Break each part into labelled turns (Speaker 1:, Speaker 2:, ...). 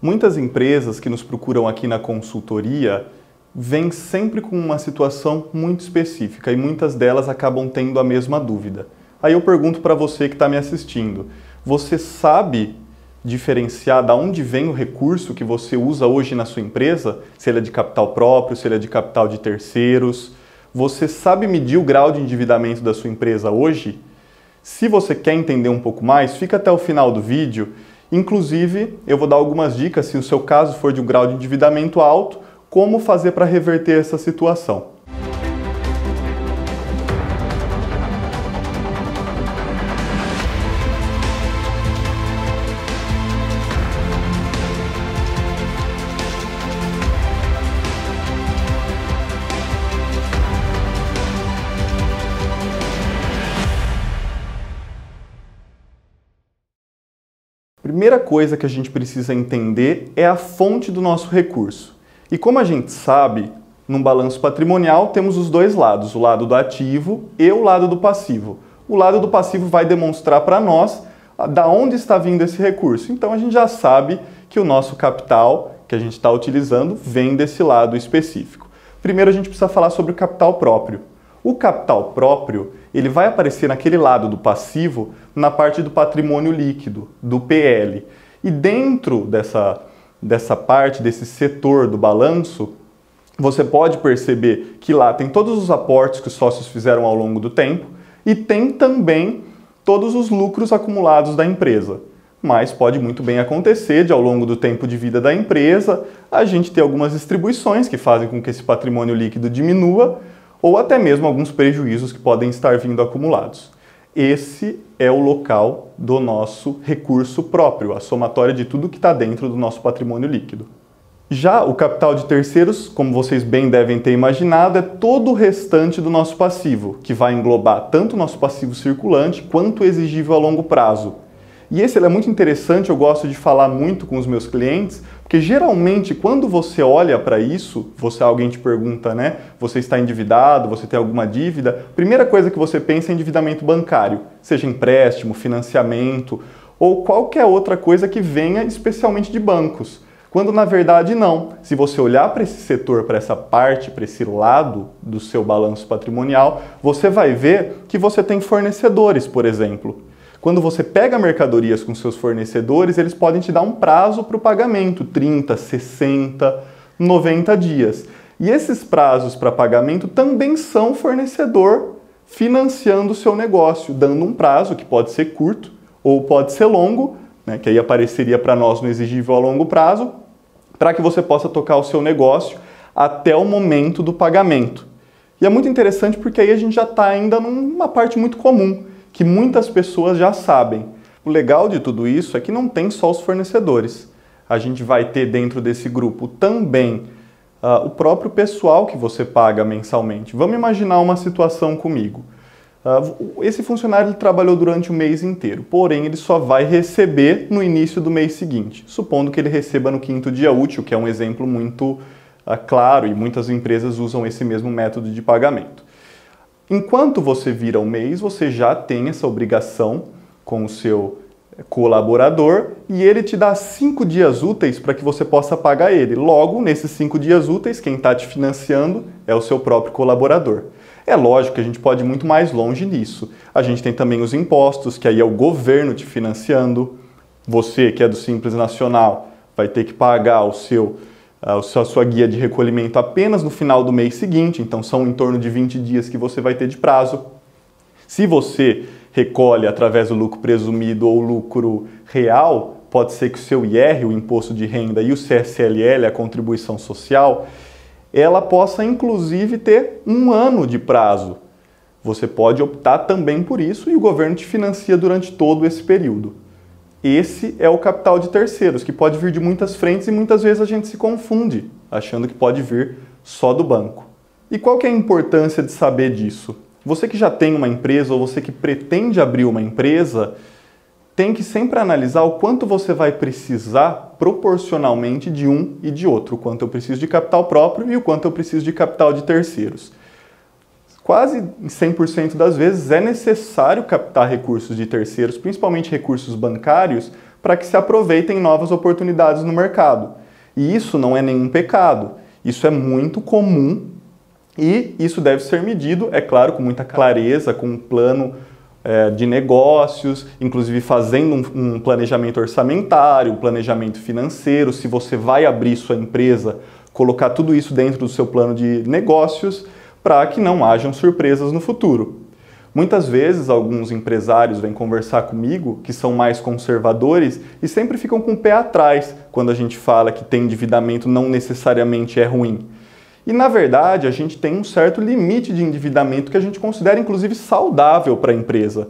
Speaker 1: Muitas empresas que nos procuram aqui na consultoria vêm sempre com uma situação muito específica e muitas delas acabam tendo a mesma dúvida. Aí eu pergunto para você que está me assistindo, você sabe diferenciar de onde vem o recurso que você usa hoje na sua empresa? Se ele é de capital próprio, se ele é de capital de terceiros? Você sabe medir o grau de endividamento da sua empresa hoje? Se você quer entender um pouco mais, fica até o final do vídeo. Inclusive, eu vou dar algumas dicas, se o seu caso for de um grau de endividamento alto, como fazer para reverter essa situação. Primeira coisa que a gente precisa entender é a fonte do nosso recurso. E como a gente sabe, num balanço patrimonial temos os dois lados, o lado do ativo e o lado do passivo. O lado do passivo vai demonstrar para nós da onde está vindo esse recurso. Então a gente já sabe que o nosso capital que a gente está utilizando vem desse lado específico. Primeiro a gente precisa falar sobre o capital próprio. O capital próprio, ele vai aparecer naquele lado do passivo, na parte do patrimônio líquido, do PL. E dentro dessa parte, desse setor do balanço, você pode perceber que lá tem todos os aportes que os sócios fizeram ao longo do tempo e tem também todos os lucros acumulados da empresa. Mas pode muito bem acontecer de, ao longo do tempo de vida da empresa, a gente ter algumas distribuições que fazem com que esse patrimônio líquido diminua, ou até mesmo alguns prejuízos que podem estar vindo acumulados. Esse é o local do nosso recurso próprio, a somatória de tudo que está dentro do nosso patrimônio líquido. Já o capital de terceiros, como vocês bem devem ter imaginado, é todo o restante do nosso passivo, que vai englobar tanto o nosso passivo circulante quanto o exigível a longo prazo. E esse é muito interessante, eu gosto de falar muito com os meus clientes, porque geralmente quando você olha para isso, alguém te pergunta, né? Você está endividado, você tem alguma dívida? Primeira coisa que você pensa é endividamento bancário, seja empréstimo, financiamento ou qualquer outra coisa que venha especialmente de bancos. Quando na verdade não. Se você olhar para esse setor, para essa parte, para esse lado do seu balanço patrimonial, você vai ver que você tem fornecedores, por exemplo. Quando você pega mercadorias com seus fornecedores, eles podem te dar um prazo para o pagamento, 30, 60, 90 dias. E esses prazos para pagamento também são fornecedor financiando o seu negócio, dando um prazo que pode ser curto ou pode ser longo, né, que aí apareceria para nós no exigível a longo prazo, para que você possa tocar o seu negócio até o momento do pagamento. E é muito interessante porque aí a gente já está ainda numa parte muito comum, que muitas pessoas já sabem. O legal de tudo isso é que não tem só os fornecedores. A gente vai ter dentro desse grupo também o próprio pessoal que você paga mensalmente. Vamos imaginar uma situação comigo. Esse funcionário ele trabalhou durante o mês inteiro, porém ele só vai receber no início do mês seguinte, supondo que ele receba no 5º dia útil, que é um exemplo muito claro e muitas empresas usam esse mesmo método de pagamento. Enquanto você vira o mês, você já tem essa obrigação com o seu colaborador e ele te dá 5 dias úteis para que você possa pagar ele. Logo, nesses 5 dias úteis, quem está te financiando é o seu próprio colaborador. É lógico que a gente pode ir muito mais longe nisso. A gente tem também os impostos, que aí é o governo te financiando. Você, que é do Simples Nacional, vai ter que pagar a sua guia de recolhimento apenas no final do mês seguinte, então são em torno de 20 dias que você vai ter de prazo. Se você recolhe através do lucro presumido ou lucro real, pode ser que o seu IR, o Imposto de Renda, e o CSLL, a Contribuição Social, ela possa inclusive ter 1 ano de prazo. Você pode optar também por isso e o governo te financia durante todo esse período. Esse é o capital de terceiros, que pode vir de muitas frentes e muitas vezes a gente se confunde, achando que pode vir só do banco. E qual que é a importância de saber disso? Você que já tem uma empresa ou você que pretende abrir uma empresa, tem que sempre analisar o quanto você vai precisar proporcionalmente de um e de outro. O quanto eu preciso de capital próprio e o quanto eu preciso de capital de terceiros. Quase 100% das vezes é necessário captar recursos de terceiros, principalmente recursos bancários, para que se aproveitem novas oportunidades no mercado. E isso não é nenhum pecado, isso é muito comum e isso deve ser medido, é claro, com muita clareza, com um plano de negócios, inclusive fazendo um planejamento orçamentário, um planejamento financeiro. Se você vai abrir sua empresa, colocar tudo isso dentro do seu plano de negócios para que não hajam surpresas no futuro. Muitas vezes alguns empresários vêm conversar comigo que são mais conservadores e sempre ficam com o pé atrás quando a gente fala que ter endividamento não necessariamente é ruim. E na verdade a gente tem um certo limite de endividamento que a gente considera inclusive saudável para a empresa.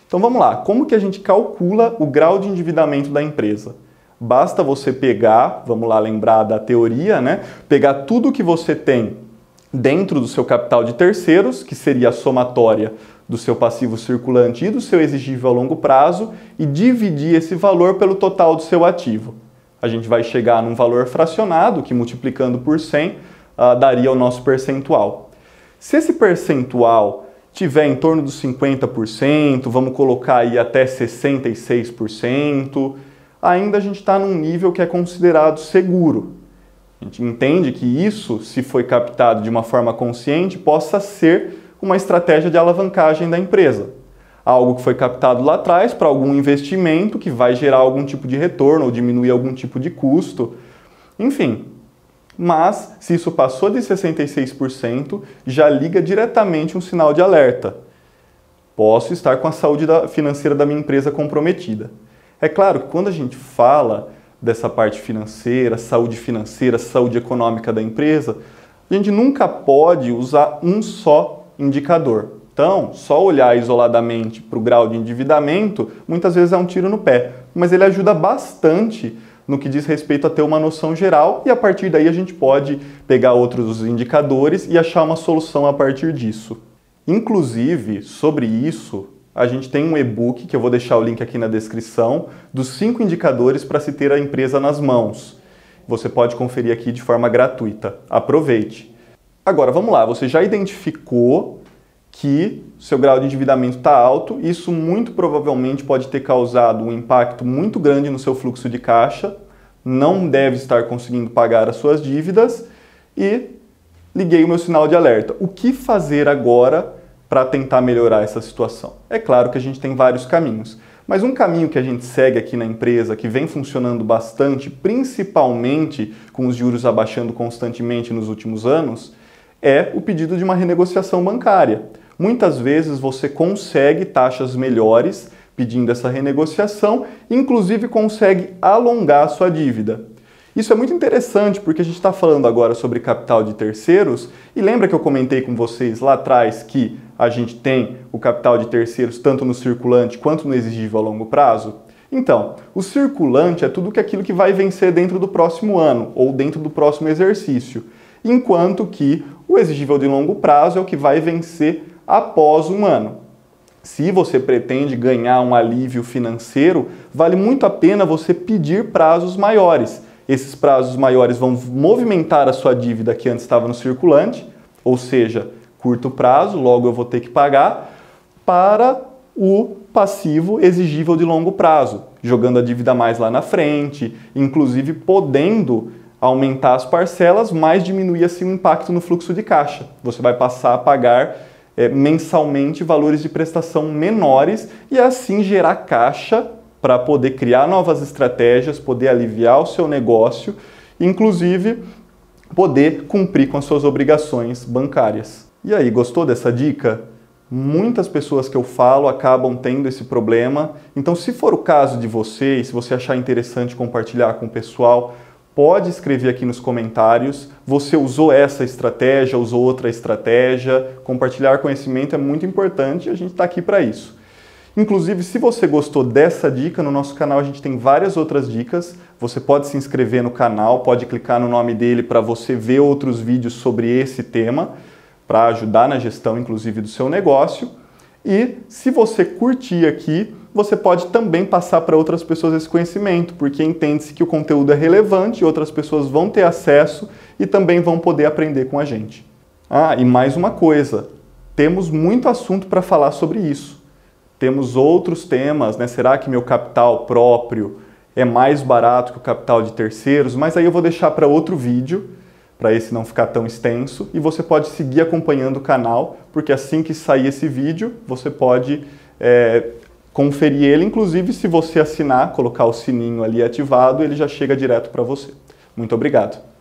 Speaker 1: Então vamos lá, como que a gente calcula o grau de endividamento da empresa? Basta você pegar, vamos lá lembrar da teoria, né? Pegar tudo que você tem dentro do seu capital de terceiros, que seria a somatória do seu passivo circulante e do seu exigível a longo prazo, e dividir esse valor pelo total do seu ativo. A gente vai chegar num valor fracionado, que multiplicando por 100, daria o nosso percentual. Se esse percentual tiver em torno dos 50%, vamos colocar aí até 66%, ainda a gente está num nível que é considerado seguro. A gente entende que isso, se foi captado de uma forma consciente, possa ser uma estratégia de alavancagem da empresa. Algo que foi captado lá atrás para algum investimento que vai gerar algum tipo de retorno ou diminuir algum tipo de custo. Enfim, mas se isso passou de 66%, já liga diretamente um sinal de alerta. Posso estar com a saúde financeira da minha empresa comprometida. É claro que quando a gente fala dessa parte financeira, saúde econômica da empresa, a gente nunca pode usar um só indicador. Então, só olhar isoladamente para o grau de endividamento, muitas vezes é um tiro no pé, mas ele ajuda bastante no que diz respeito a ter uma noção geral e a partir daí a gente pode pegar outros indicadores e achar uma solução a partir disso. Inclusive, sobre isso, a gente tem um e-book, que eu vou deixar o link aqui na descrição, dos 5 indicadores para se ter a empresa nas mãos. Você pode conferir aqui de forma gratuita. Aproveite! Agora, vamos lá, você já identificou que seu grau de endividamento está alto, isso muito provavelmente pode ter causado um impacto muito grande no seu fluxo de caixa, não deve estar conseguindo pagar as suas dívidas e liguei o meu sinal de alerta. O que fazer agora para tentar melhorar essa situação? É claro que a gente tem vários caminhos, mas um caminho que a gente segue aqui na empresa, que vem funcionando bastante, principalmente com os juros abaixando constantemente nos últimos anos, é o pedido de uma renegociação bancária. Muitas vezes você consegue taxas melhores pedindo essa renegociação, inclusive consegue alongar a sua dívida. Isso é muito interessante porque a gente está falando agora sobre capital de terceiros e lembra que eu comentei com vocês lá atrás que a gente tem o capital de terceiros tanto no circulante quanto no exigível a longo prazo? Então, o circulante é tudo aquilo que vai vencer dentro do próximo ano ou dentro do próximo exercício, enquanto que o exigível de longo prazo é o que vai vencer após um ano. Se você pretende ganhar um alívio financeiro, vale muito a pena você pedir prazos maiores. Esses prazos maiores vão movimentar a sua dívida que antes estava no circulante, ou seja, curto prazo, logo eu vou ter que pagar, para o passivo exigível de longo prazo, jogando a dívida mais lá na frente, inclusive podendo aumentar as parcelas, mas diminuir assim o impacto no fluxo de caixa. Você vai passar a pagar mensalmente valores de prestação menores e assim gerar caixa para poder criar novas estratégias, poder aliviar o seu negócio, inclusive poder cumprir com as suas obrigações bancárias. E aí, gostou dessa dica? Muitas pessoas que eu falo acabam tendo esse problema, então se for o caso de você e se você achar interessante compartilhar com o pessoal, pode escrever aqui nos comentários, você usou essa estratégia, usou outra estratégia, compartilhar conhecimento é muito importante e a gente está aqui para isso. Inclusive, se você gostou dessa dica, no nosso canal a gente tem várias outras dicas, você pode se inscrever no canal, pode clicar no nome dele para você ver outros vídeos sobre esse tema, para ajudar na gestão, inclusive, do seu negócio. E se você curtir aqui, você pode também passar para outras pessoas esse conhecimento, porque entende-se que o conteúdo é relevante e outras pessoas vão ter acesso e também vão poder aprender com a gente. Ah, e mais uma coisa, temos muito assunto para falar sobre isso. Temos outros temas, né? Será que meu capital próprio é mais barato que o capital de terceiros, mas aí eu vou deixar para outro vídeo, para esse não ficar tão extenso, e você pode seguir acompanhando o canal, porque assim que sair esse vídeo, você pode conferir ele, inclusive se você assinar, colocar o sininho ali ativado, ele já chega direto para você. Muito obrigado!